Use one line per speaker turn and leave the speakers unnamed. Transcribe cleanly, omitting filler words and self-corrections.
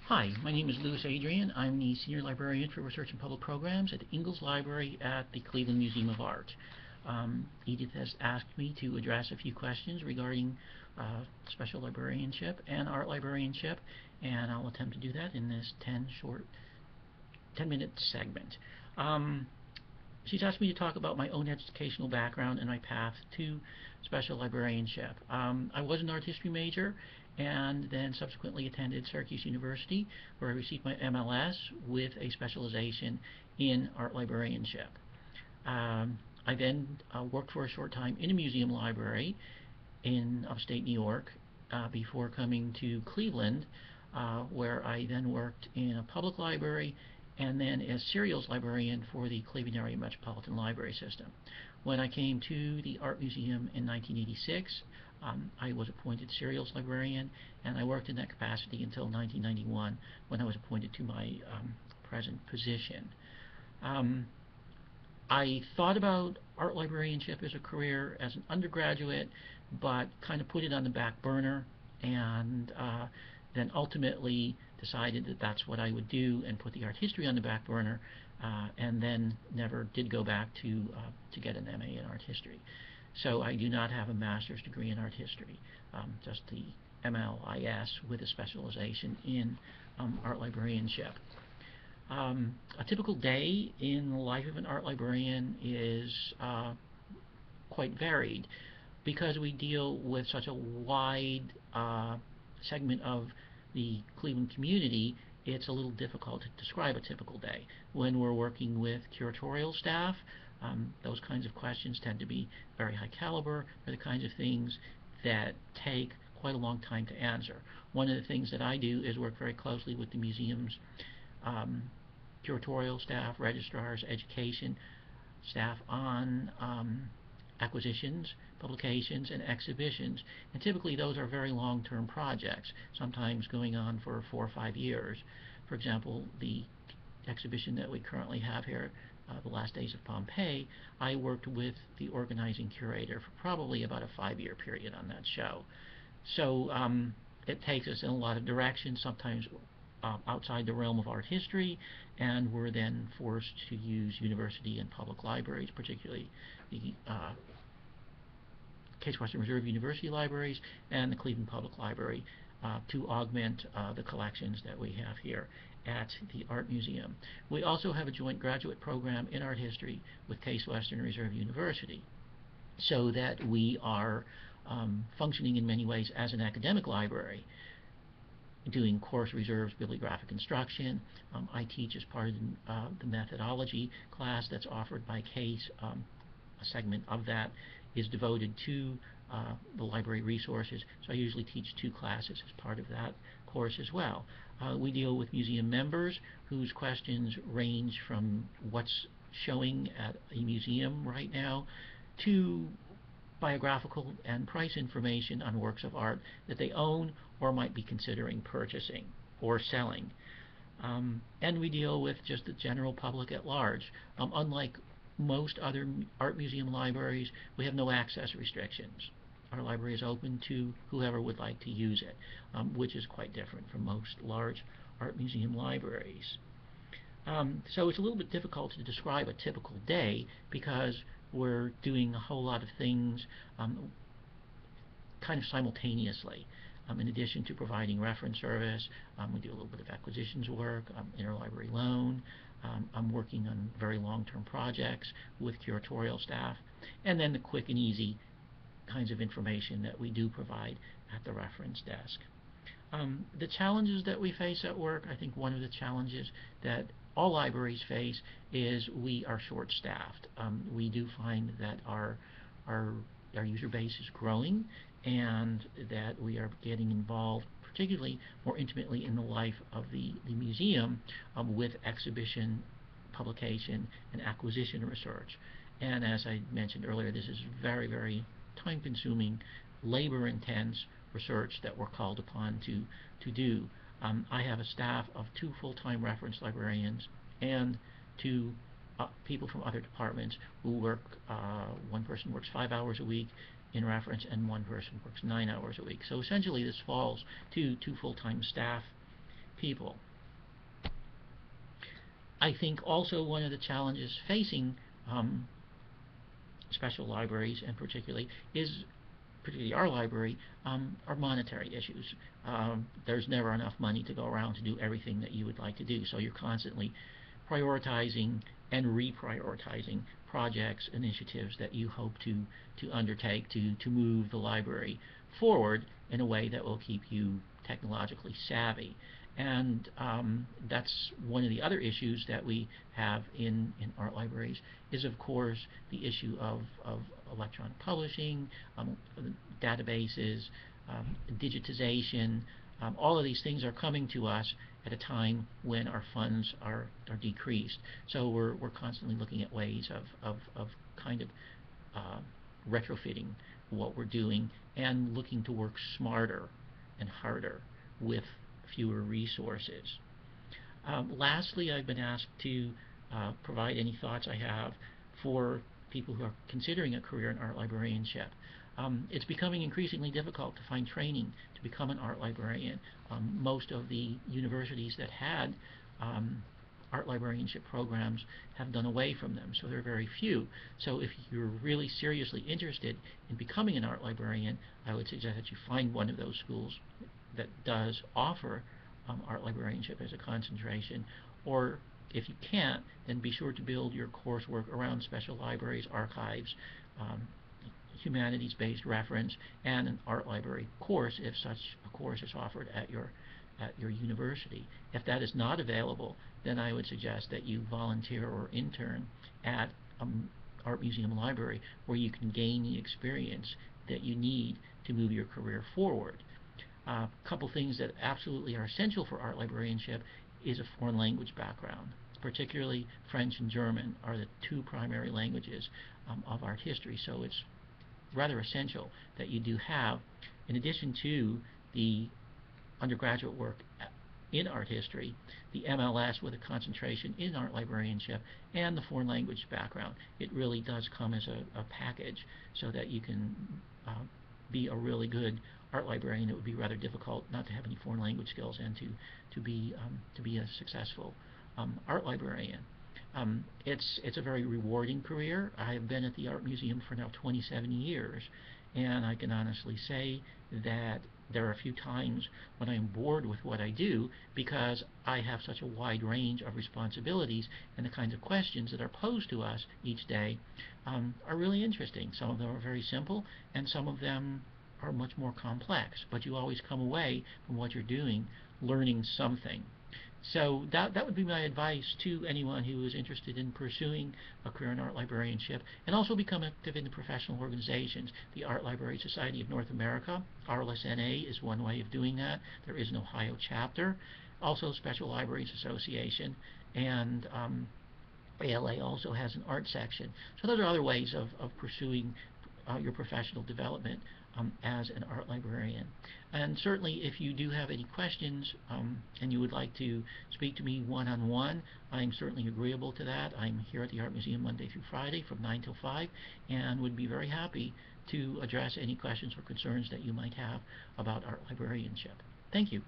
Hi, my name is Adrean. I'm the Senior Librarian for Research and Public Programs at the Ingalls Library at the Cleveland Museum of Art. Edith has asked me to address a few questions regarding special librarianship and art librarianship, and I'll attempt to do that in this 10-minute segment. She's asked me to talk about my own educational background and my path to special librarianship. I was an art history major and then subsequently attended Syracuse University, where I received my MLS with a specialization in art librarianship. I then worked for a short time in a museum library in upstate New York before coming to Cleveland, where I then worked in a public library and then as serials librarian for the Cleveland Area Metropolitan Library System. When I came to the Art Museum in 1986, I was appointed serials librarian, and I worked in that capacity until 1991 when I was appointed to my present position. I thought about art librarianship as a career as an undergraduate, but kind of put it on the back burner, and then ultimately decided that that's what I would do and put the art history on the back burner, and then never did go back to get an MA in art history. So I do not have a master's degree in art history, just the MLIS with a specialization in art librarianship. A typical day in the life of an art librarian is quite varied because we deal with such a wide segment of the Cleveland community. It's a little difficult to describe a typical day. When we're working with curatorial staff, those kinds of questions tend to be very high caliber. They're the kinds of things that take quite a long time to answer. One of the things that I do is work very closely with the museum's curatorial staff, registrars, education staff on acquisitions, publications, and exhibitions. And typically those are very long-term projects, sometimes going on for 4 or 5 years. For example, the exhibition that we currently have here, The Last Days of Pompeii, I worked with the organizing curator for probably about a 5-year period on that show. So it takes us in a lot of directions, sometimes outside the realm of art history, and we're then forced to use university and public libraries, particularly the Case Western Reserve University libraries and the Cleveland Public Library, to augment the collections that we have here at the Art Museum. We also have a joint graduate program in art history with Case Western Reserve University, so that we are functioning in many ways as an academic library, doing course reserves, bibliographic instruction. I teach as part of the methodology class that's offered by Case. A segment of that is devoted to the library resources, so I usually teach 2 classes as part of that course as well. We deal with museum members whose questions range from what's showing at a museum right now to biographical and price information on works of art that they own or might be considering purchasing or selling. And we deal with just the general public at large. Unlike most other art museum libraries, we have no access restrictions. Our library is open to whoever would like to use it, which is quite different from most large art museum libraries. So it's a little bit difficult to describe a typical day because we're doing a whole lot of things kind of simultaneously. In addition to providing reference service, we do a little bit of acquisitions work, interlibrary loan. I'm working on very long-term projects with curatorial staff, and then the quick and easy kinds of information that we do provide at the reference desk. The challenges that we face at work, I think one of the challenges that all libraries face is we are short-staffed. We do find that our user base is growing, and that we are getting involved particularly more intimately in the life of the museum with exhibition, publication, and acquisition research. And as I mentioned earlier, this is very, very time-consuming, labor-intense research that we're called upon to do. I have a staff of 2 full-time reference librarians and 2 people from other departments who work. One person works 5 hours a week in reference, and one person works 9 hours a week. So essentially this falls to 2 full-time staff people. I think also one of the challenges facing special libraries, and particularly our library, are monetary issues. There's never enough money to go around to do everything that you would like to do, so you're constantly prioritizing and reprioritizing projects, initiatives that you hope to undertake to move the library forward in a way that will keep you technologically savvy. And that's one of the other issues that we have in art libraries is, of course, the issue of electronic publishing, databases, digitization. All of these things are coming to us at a time when our funds are decreased. So we're constantly looking at ways of kind of retrofitting what we're doing and looking to work smarter and harder with fewer resources. Lastly, I've been asked to provide any thoughts I have for people who are considering a career in art librarianship. It's becoming increasingly difficult to find training to become an art librarian. Most of the universities that had art librarianship programs have done away from them, so there are very few. So if you're really seriously interested in becoming an art librarian, I would suggest that you find one of those schools that does offer art librarianship as a concentration, or if you can't, then be sure to build your coursework around special libraries, archives, humanities-based reference, and an art library course if such a course is offered at your university. If that is not available, then I would suggest that you volunteer or intern at an art museum library where you can gain the experience that you need to move your career forward. A couple things that absolutely are essential for art librarianship is a foreign language background. Particularly French and German are the two primary languages of art history, so it's rather essential that you do have, in addition to the undergraduate work in art history, the MLS with a concentration in art librarianship, and the foreign language background. It really does come as a package so that you can be a really good art librarian. It would be rather difficult not to have any foreign language skills and to be a successful art librarian. It's a very rewarding career. I have been at the Art Museum for now 27 years, and I can honestly say that there are a few times when I'm bored with what I do because I have such a wide range of responsibilities, and the kinds of questions that are posed to us each day are really interesting. Some of them are very simple, and some of them are much more complex, but you always come away from what you're doing learning something. So that would be my advice to anyone who is interested in pursuing a career in art librarianship, and also become active in the professional organizations. The Art Library Society of North America, RLSNA, is one way of doing that. There is an Ohio chapter. Also Special Libraries Association, and ALA also has an art section. So those are other ways of pursuing your professional development as an art librarian. And certainly if you do have any questions and you would like to speak to me one-on-one, I'm certainly agreeable to that. I'm here at the Art Museum Monday through Friday from 9 till 5 and would be very happy to address any questions or concerns that you might have about art librarianship. Thank you.